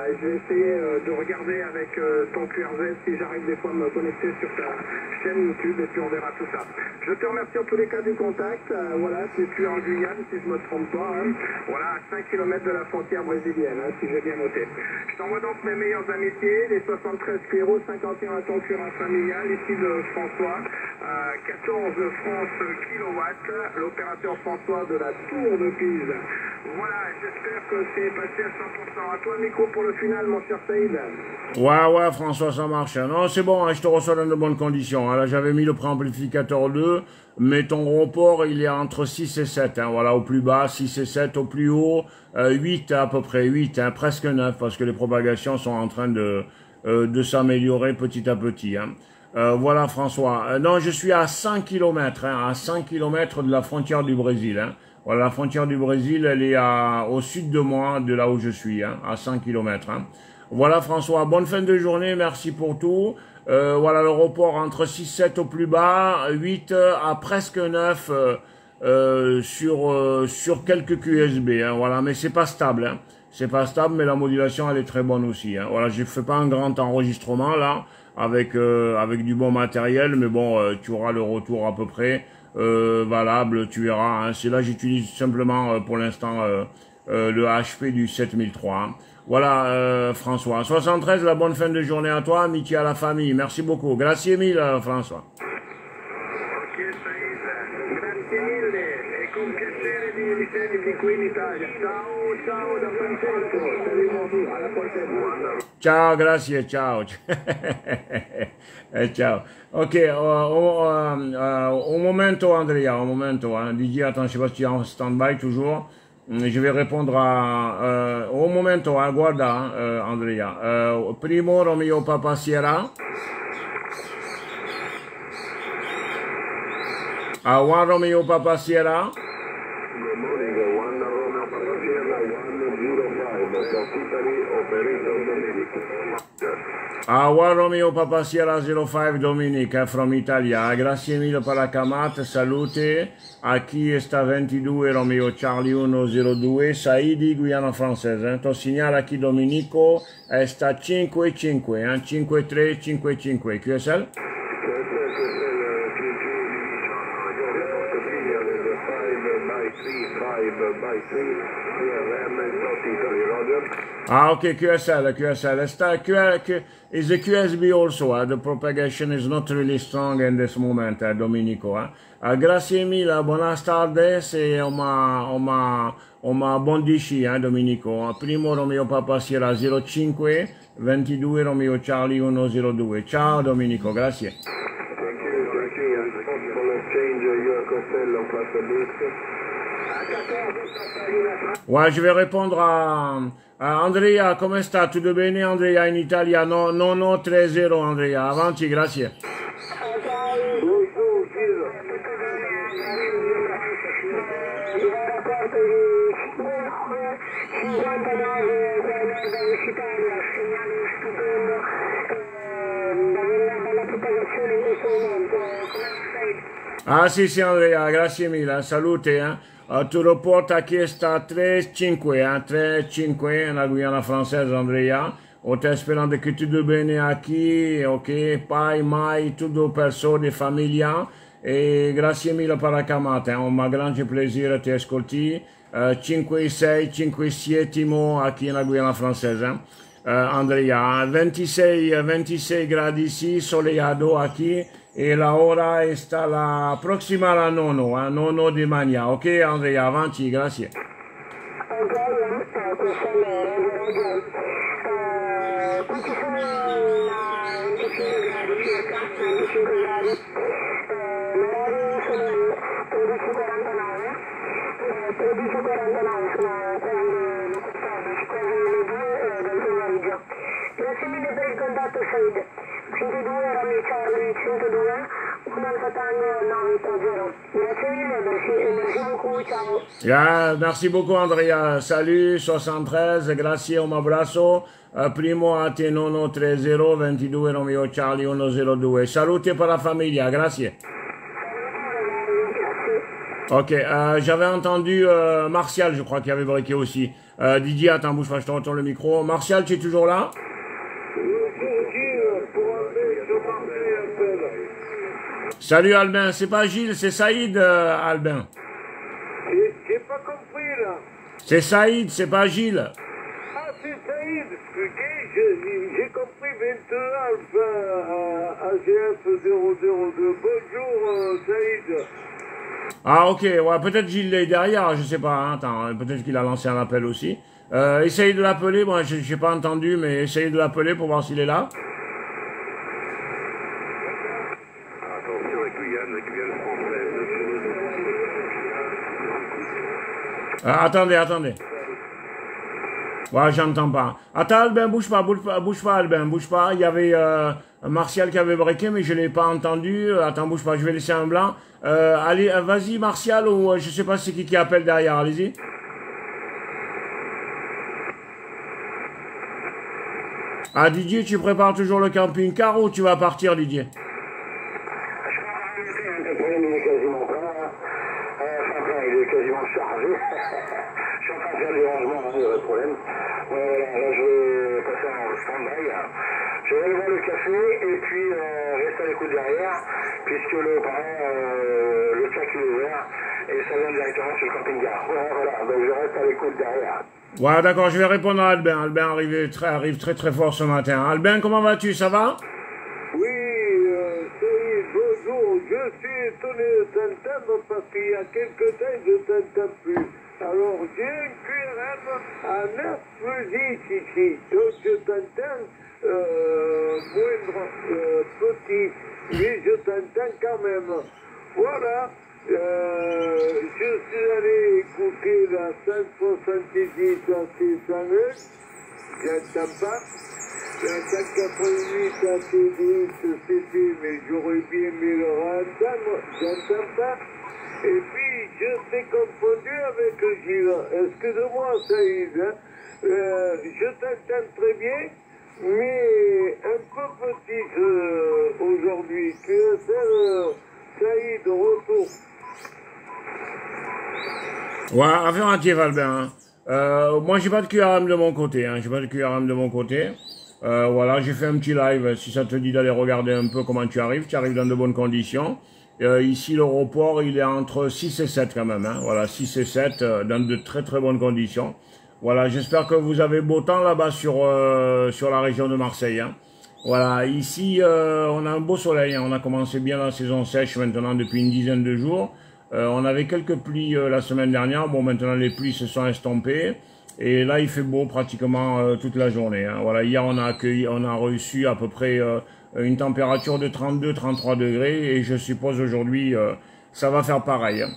Je vais essayer de regarder avec ton QRZ si j'arrive des fois à me connecter sur ta chaîne YouTube et puis on verra tout ça. Je te remercie en tous les cas du contact. Voilà, tu es en Guyane si je me trompe pas. Hein. Voilà, à 5 km de la frontière brésilienne, hein, si j'ai bien noté. Je t'envoie donc mes meilleures amitiés, les 73 Pierrot, 51 à ton curin familial, ici de François, 14 France kilowatts, l'opérateur François de la Tour de Pise. Voilà, j'espère que c'est passé à 100%. À toi le micro pour le final, mon cher Saïd. Ouais, François, ça marche. Non, c'est bon, hein, je te reçois dans de bonnes conditions. Hein. Là, j'avais mis le préamplificateur 2, mais ton report, il est entre 6 et 7. Hein. Voilà, au plus bas, 6 et 7, au plus haut, 8 à peu près, 8, hein, presque 9, parce que les propagations sont en train de s'améliorer petit à petit. Hein. Voilà, François. Non, je suis à 100 km, hein, à 100 km de la frontière du Brésil. Hein. Voilà, la frontière du Brésil, elle est au sud de moi, de là où je suis, hein, à 100 km. Hein. Voilà, François, bonne fin de journée, merci pour tout. Voilà, le report entre 6-7 au plus bas, 8 à presque 9 sur quelques QSB. Hein, voilà, mais c'est pas stable. Hein. C'est pas stable, mais la modulation, elle est très bonne aussi. Hein. Voilà, je fais pas un grand enregistrement, là, avec du bon matériel, mais bon, tu auras le retour à peu près valable, tu verras. Hein. C'est là, j'utilise simplement pour l'instant le HP du 7003. Hein. Voilà, François. 73, la bonne fin de journée à toi, amitié à la famille. Merci beaucoup. Grazie mille, François. Ok, Saïd. Grazie mille. E con piacere di rivederti qui in Italia. Ciao da Francesco. Salut, bonjour. Alla prossima. Ciao, grazie, ciao. Ciao. Ok, un momento, Andrea, un momento. Hein. DJ, attends, je sais pas si tu es en stand-by toujours. Je vais répondre à un momento, guarda, Andrea. Primo Romeo Papa Sierra. One Romeo Papa Sierra. Good morning, one Romeo Papa Sierra, 105, Italy, operator Domenico. Awa Romeo Papa Sierra 05 Dominique from Italia. Grazie mille per la chiamata, salute. A chi sta 22 Romeo Charlie 102 Saidi Guyana francese. Ton signale a chi Domenico sta 5-5, 5-3-5-5. QSL? Ah, okay, QSL. Is the QSB also? The propagation is not really strong in this moment, Domenico. Grazie mille, buenas tardes e oma bondisci, Domenico. Primo Romeo Papa Sierra 05, 22 Romeo Charlie 102. Ciao Domenico, grazie. Ouais, je vais répondre à Andrea, come sta? Tutto bene Andrea in Italia? No, 3-0 Andrea, avanti, grazie. Ah sì Andrea, grazie mille, salute. Tu reporta che sta 3-5, 3-5 nella Guyana francese Andrea. O te sperando che tutto bene a chi, ok, pai, mai, tutte persone, famiglia. E grazie mille per la chiamata, un grande piacere ti ascolti. 5-6, 5-7 a chi nella Guyana francese. Andrea, 26 gradi sì, soleado a chi. E la ora sta la prossima alla nono di maglia. Ok Andrea, avanti, grazie. Grazie mille per il contatto Said. 22 Romeo Charlie 102 930. Grazie mille, merci beaucoup, ciao. Yeah, merci beaucoup Andrea, salut 73, grazie, un abrazo. Primo a te nono 30 22 Romeo Charlie 102. Salute per la famiglia, grazie. Ok, j'avais entendu Martial, je crois, qui avait briqué aussi. Didier, attends, bouge pas, je te retourne le micro. Martial, tu es toujours là? Salut Albin, c'est pas Gilles, c'est Saïd, Albin. J'ai pas compris là. C'est Saïd, c'est pas Gilles. Ah, c'est Saïd. Ok, j'ai compris 21 Alpha AGF 002. Bonjour Saïd. Ah ok, ouais, peut-être Gilles est derrière, je sais pas, hein, attends, peut-être qu'il a lancé un appel aussi. Essayez de l'appeler, moi j'ai pas entendu, mais essayez de l'appeler pour voir s'il est là. Attention avec Guyane française. Attendez. Ouais, j'entends pas. Attends Albin, bouge pas Albin, bouge pas. Il y avait Martial qui avait breaké, mais je l'ai pas entendu. Attends, bouge pas, je vais laisser un blanc. Allez, vas-y Martial, ou je sais pas c'est qui appelle derrière, allez-y. Ah Didier, tu prépares toujours le camping-car ou tu vas partir Didier? Il est quasiment plein. Il est quasiment chargé. Je suis en train de faire des rangements, il n'y a pas de problème. Là, je vais passer en stand-by. Je vais aller voir le café et puis rester à l'écoute derrière, puisque le track est ouvert et ça vient directement sur le camping-car. Voilà, donc je reste à l'écoute derrière. Ouais, d'accord, je vais répondre à Albin. Albin arrive très fort ce matin. Albin, comment vas-tu, ça va? Oui, Saïd, bonjour. Je suis étonné de t'entendre parce qu'il y a quelques temps, je ne t'entends plus. Alors, j'ai un QRM à 9 musiques ici. Donc, je t'entends moindre, petit, mais je t'entends quand même. Voilà. Je suis allé écouter la 178 à 601, j'entends pas. La 188 à 10 c'était, mais j'aurais bien aimé le entendre, j'entends pas. Et puis, je t'ai confondu avec Gilles. Excuse-moi, Saïd. Je t'entends très bien. mais un peu petite aujourd'hui. QSL, Saïd, retour. Ouais, affirmatif, Albin. Moi, j'ai pas de QRM de mon côté. Hein. J'ai pas de QRM de mon côté. Voilà, j'ai fait un petit live. Si ça te dit d'aller regarder un peu comment tu arrives dans de bonnes conditions. Ici, l'aéroport, il est entre 6 et 7 quand même. Hein. Voilà, 6 et 7 dans de très très bonnes conditions. Voilà, j'espère que vous avez beau temps là-bas sur la région de Marseille. Hein. Voilà, ici, on a un beau soleil. Hein. On a commencé bien la saison sèche maintenant depuis une dizaine de jours. On avait quelques pluies la semaine dernière. Bon, maintenant les pluies se sont estompées. Et là, il fait beau pratiquement toute la journée. Hein. Voilà, hier, on a reçu à peu près une température de 32-33 degrés. Et je suppose aujourd'hui, ça va faire pareil. Hein.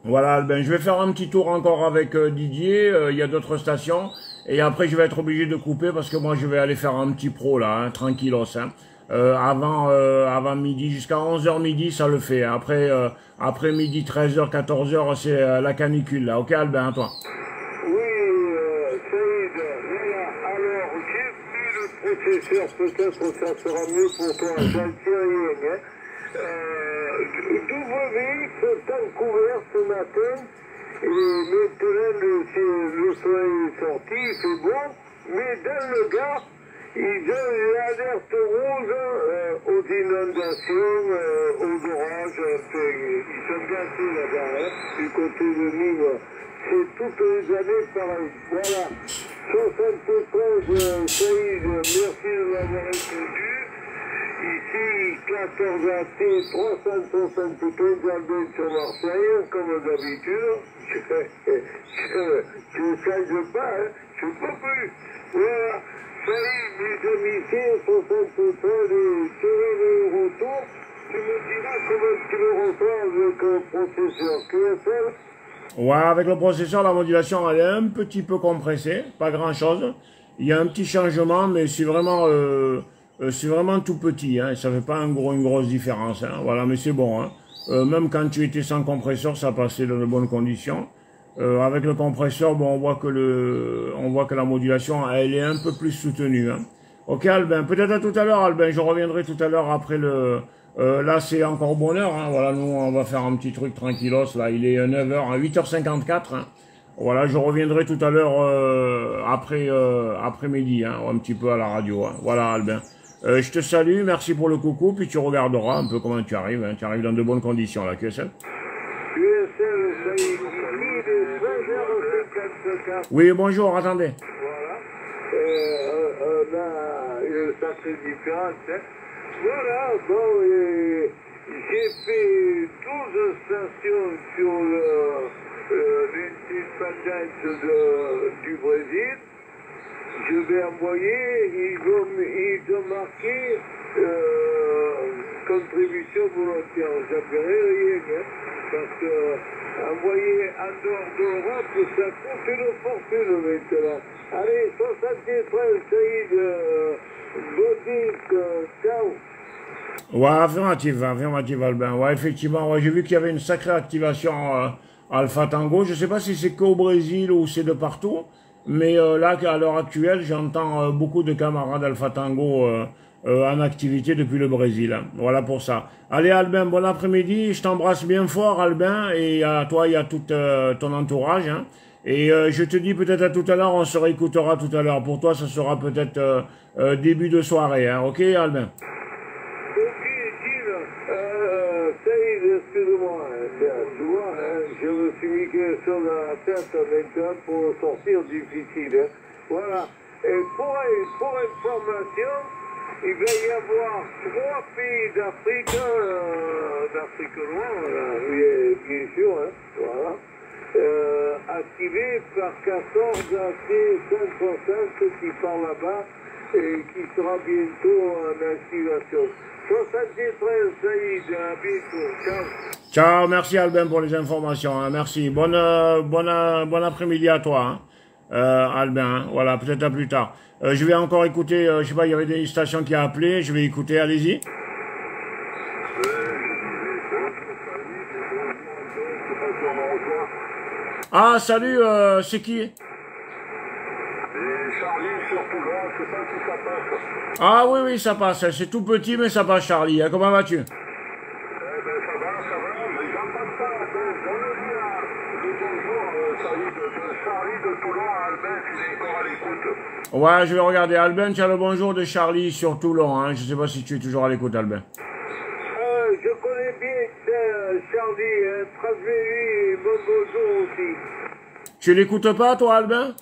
Voilà, ben, je vais faire un petit tour encore avec Didier. Il y a d'autres stations. Et après, je vais être obligé de couper parce que moi, je vais aller faire un petit pro là, hein, tranquillos. Hein. Avant midi, jusqu'à 11h midi, ça le fait. Après midi, 13h, 14h, c'est la canicule là. Ok, Albin, à toi. Oui, Saïd, voilà. Alors, j'ai mis le processeur, peut-être que ça sera mieux pour toi. J'en sais rien, hein. WX est couvert ce matin. Et maintenant, le soleil est sorti, il fait bon. Mais dans le Gard, ils ont l'alerte rouge aux inondations, aux orages. Ils sont gâtés là-bas, hein, du côté de Nîmes. C'est toutes les années pareil. Voilà. 73, Saïd, merci de m'avoir répondu. Ici, 14 AT, 375 Albin sur Marseille, comme d'habitude. Je ne change pas, hein. Je ne peux plus. Voilà. Salut, mes amis, 73 et Thierry le retour. Tu me diras comment tu le reçois avec le processeur QSL. Ouais, avec le processeur, la modulation, elle est un petit peu compressée, pas grand-chose. Il y a un petit changement, mais c'est vraiment tout petit, hein. Ça fait pas une grosse différence, hein. Voilà, mais c'est bon, hein. Même quand tu étais sans compresseur, ça passait dans de bonnes conditions. Avec le compresseur, bon, on voit que la modulation, elle est un peu plus soutenue, hein. Ok, Albin, peut-être à tout à l'heure, Albin, je reviendrai tout à l'heure après là, c'est encore bonne heure, hein. Voilà, nous, on va faire un petit truc tranquillos, là, il est 9h, à 8h54, hein. Voilà, je reviendrai tout à l'heure après-midi, hein, un petit peu à la radio, hein. Voilà, Albin. Je te salue, merci pour le coucou, puis tu regarderas un peu comment tu arrives, hein. Tu arrives dans de bonnes conditions, là, QSL. QSL, ça y est, il est 13h54. Oui, bonjour, attendez. Voilà. On a une sacrée différence, hein. Voilà, bon, j'ai fait 12 stations sur l'indépendance du Brésil. Je vais envoyer, ils ont marqué contribution volontaire. J'appellerai rien, hein, parce que envoyer en dehors de l'Europe, ça coûte une fortune maintenant. Allez, 73, Saïd, Bodic, ciao. Ouais, affirmative, Albin. Ouais, effectivement, ouais, j'ai vu qu'il y avait une sacrée activation Alpha Tango. Je sais pas si c'est qu'au Brésil ou c'est de partout, mais là, à l'heure actuelle, j'entends beaucoup de camarades Alpha Tango en activité depuis le Brésil. Hein. Voilà pour ça. Allez, Albin, bon après-midi. Je t'embrasse bien fort, Albin, et à toi et à tout ton entourage. Hein. Et je te dis peut-être à tout à l'heure, on se réécoutera tout à l'heure. Pour toi, ça sera peut-être début de soirée. Hein. Ok, Albin? Saïd, excuse-moi, tu vois, hein, je me suis mis quelque chose à la tête maintenant pour sortir difficile. Hein. Voilà. Et pour information, il va y avoir 3 pays d'Afrique noire, bien sûr, hein, voilà, activés par 14 AT 160 qui part là-bas et qui sera bientôt en activation. 73, Saïd, à bientôt. Ciao. Ciao, merci Albin pour les informations. Hein, merci. Bon après-midi à toi, hein, Albin. Hein, voilà, peut-être à plus tard. Je vais encore écouter, je sais pas, il y avait des stations qui a appelé. Je vais écouter, allez-y. Ah, salut, c'est qui? Et Charlie sur Toulon, je sais pas si ça passe. Ah oui, oui, ça passe. C'est tout petit, mais ça passe, Charlie. Hein. Comment vas-tu? Eh ben ça va, mais j'entends pas. On le dit là, le bonjour, Charlie de Toulon à Albin, il est encore à l'écoute. Ouais, je vais regarder. Albin, tu as le bonjour de Charlie sur Toulon. Hein. Je sais pas si tu es toujours à l'écoute, Albin. Je connais bien Charlie, transmets-lui mon bonjour aussi. Tu l'écoutes pas, toi, Albin?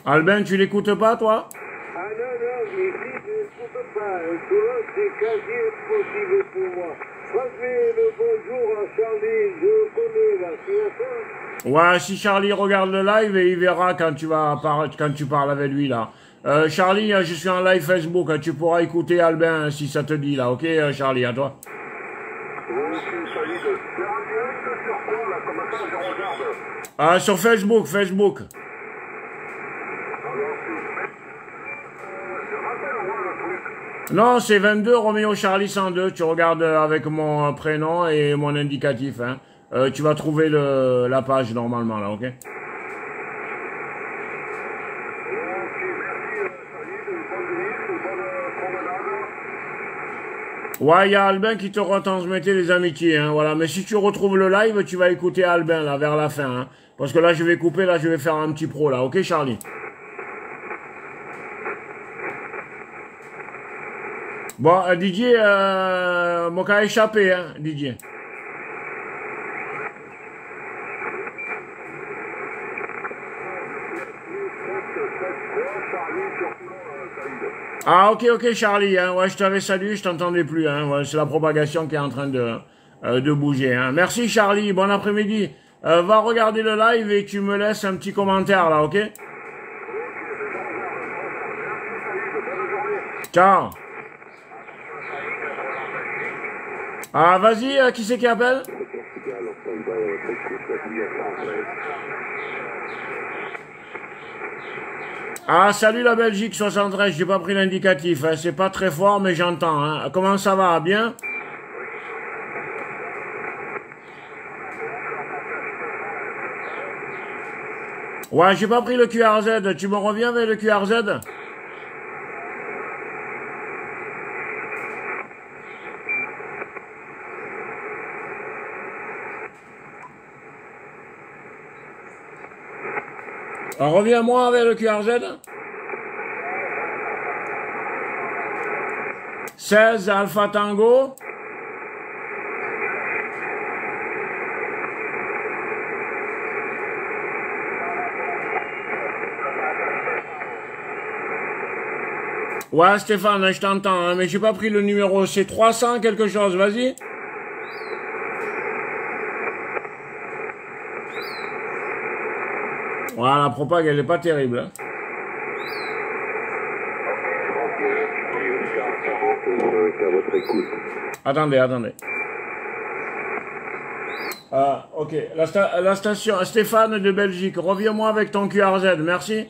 Albin, tu l'écoutes pas, toi? Ah non, ici je n'écoute pas. Toulon, c'est quasi impossible pour moi. Transmets le bonjour à Charlie, je le connais là, tu vois ça? Ouais, si Charlie regarde le live, et il verra quand tu parles avec lui, là. Charlie, je suis en live Facebook. Tu pourras écouter Albin si ça te dit, là. Ok, Charlie, à toi. Oui, ça y est. C'est en direct sur quoi là? Comment ça je regarde? Ah, sur Facebook, Facebook. Non, c'est 22 Roméo Charlie 102. Tu regardes avec mon prénom et mon indicatif. Hein. Tu vas trouver la page normalement là, ok? Ouais, il y a Albin qui te retransmettait les amitiés. Hein, voilà. Mais si tu retrouves le live, tu vas écouter Albin là vers la fin. Hein, parce que là, je vais couper. Là, je vais faire un petit pro là, ok, Charlie? Bon, Didier, mon cas échappé, hein, Didier. Ah, ok, Charlie, hein, ouais, je t'avais salué, je t'entendais plus, hein, ouais, c'est la propagation qui est en train de bouger, hein. Merci, Charlie, bon après-midi. Va regarder le live et tu me laisses un petit commentaire, là, ok? Ciao. Ah, vas-y, qui c'est qui appelle? Ah, salut la Belgique 73, j'ai pas pris l'indicatif, hein. C'est pas très fort, mais j'entends. Hein. Comment ça va? Bien? Ouais, j'ai pas pris le QRZ. Tu me reviens avec le QRZ? Reviens-moi avec le QRZ. 16 Alpha Tango. Ouais, Stéphane, je t'entends, hein, mais j'ai pas pris le numéro. C'est 300 quelque chose, vas-y. Voilà, la propague, elle est pas terrible. Hein. Attendez. Ok, la station Stéphane de Belgique, reviens-moi avec ton QRZ, merci.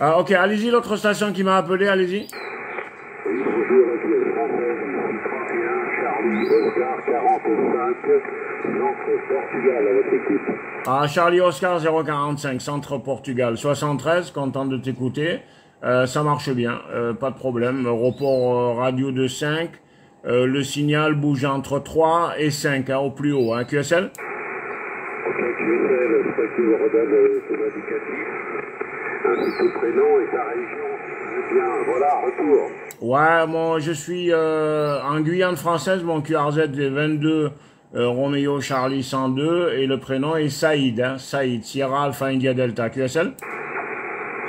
Ah, ok, allez-y, l'autre station qui m'a appelé, allez-y. Bonjour, Charlie, Oscar, 45, Centre Portugal, à votre équipe. Ah, Charlie Oscar 045, Centre Portugal, 73, content de t'écouter. Ça marche bien, pas de problème. Report radio de 5, le signal bouge entre 3 et 5, hein, au plus haut. Hein, QSL? Ok, QSL, je crois qu'il vous redonne son indicatif, ainsi que le prénom et sa région. Bien, voilà, retour. Ouais, moi je suis en Guyane française, mon QRZ est 22 Roméo Charlie 102 et le prénom est Saïd, hein, Saïd, Sierra Alpha India Delta, QSL? Ok,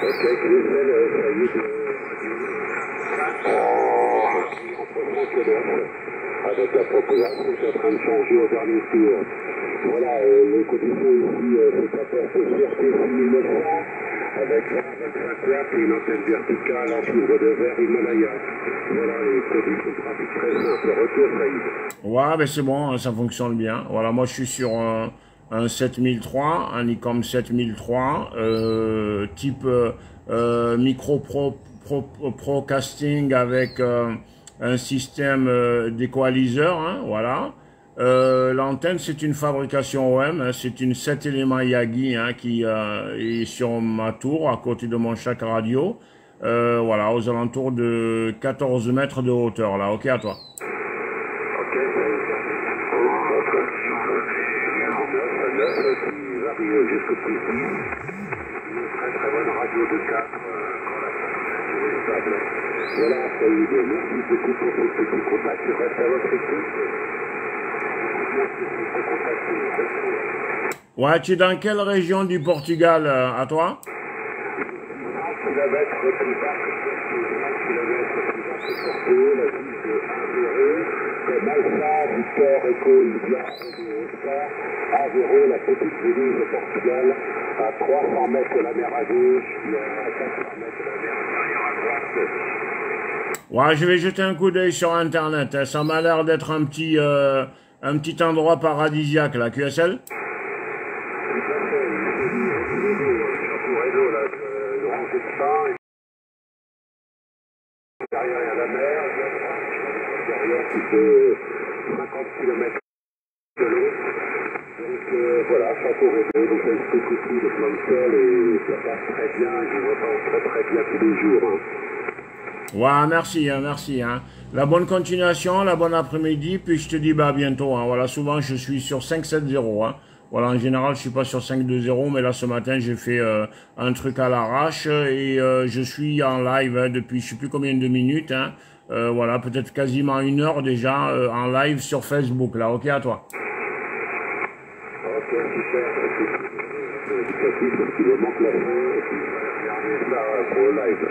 QSL, Saïd, avec la population qui est en train de changer au dernier tour. Voilà, les conditions ici, c'est à faire ce circuit 6900 avec 25 watts et une antenne verticale en fibre de verre Himalaya. Voilà les conditions pratiques très simples. Retour, Saïd. Ouais, ben c'est bon, ça fonctionne bien. Voilà, moi je suis sur un 7003, un Nicom 7003, type micro pro casting avec un système d'équaliseur, hein, voilà. L'antenne, c'est une fabrication OM, hein, c'est une 7 éléments Yagi hein, qui est sur ma tour, à côté de mon chac radio. Voilà, aux alentours de 14 mètres de hauteur, là. Ok, à toi. Ok, qui varie jusqu'au plus une très bonne radio de 4 quand la stable. Voilà, Saïd, merci beaucoup pour ce petit contact. Je reste à votre écoute. Ouais, tu es dans quelle région du Portugal, à toi? 20 km plus bas que Porto, la ville de Aveiro, comme Alpha, Victor, Echo, India, Oscar, Aveiro, la petite ville de Portugal, à 300 mètres de la mer à gauche, et à 400 mètres de la mer à droite. Ouais, je vais jeter un coup d'œil sur Internet. Hein. Ça m'a l'air d'être un petit endroit paradisiaque, la QSL. Derrière, il y a la mer, derrière, qui fait 50 km de l'eau. Donc voilà, Château Rédo, donc ça explique aussi le plan de sol et ça passe très bien, je vois très bien tous les jours. Hein. Ouais, merci, hein, merci. Hein. La bonne continuation, la bonne après-midi, puis je te dis bah, à bientôt. Hein. Voilà, souvent je suis sur 570. Hein. Voilà, en général, je suis pas sur 520, mais là, ce matin, j'ai fait un truc à l'arrache et je suis en live hein, depuis je sais plus combien de minutes. Hein. Voilà, peut-être quasiment 1 heure déjà en live sur Facebook. Là, ok, à toi. Ok, super. Éducatif, parce qu'il manque la fin, et puis regardez ça pour le live.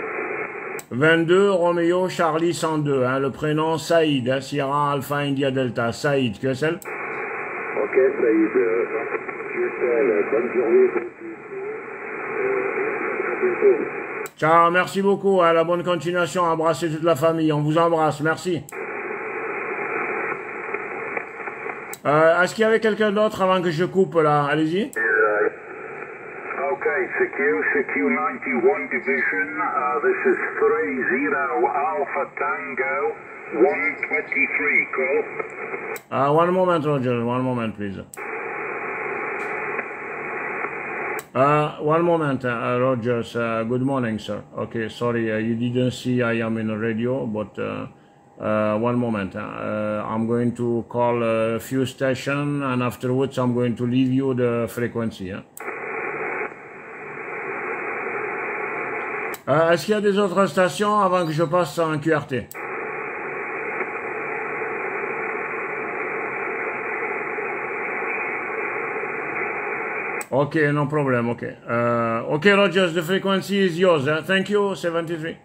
22, Roméo, Charlie 102. Hein, le prénom Saïd, hein, Sierra Alpha India Delta. Saïd, QSL. Ok, Saïd, QSL, bonne journée. À bientôt. Ciao, merci beaucoup. Hein, la bonne continuation. Embrassez toute la famille. On vous embrasse. Merci. Est-ce qu'il y avait quelqu'un d'autre avant que je coupe là? Allez-y. Okay, CQ91 Division, this is 30 Alpha Tango 123, call. One moment, Roger. One moment, please. One moment, Rogers. Good morning, sir. Okay, sorry, you didn't see I am in the radio, but one moment. I'm going to call a few stations, and afterwards I'm going to leave you the frequency. Hein. Est-ce qu'il y a des autres stations avant que je passe en QRT? Okay, no problem, okay. Okay, Rogers, the frequency is yours. Thank you, 73.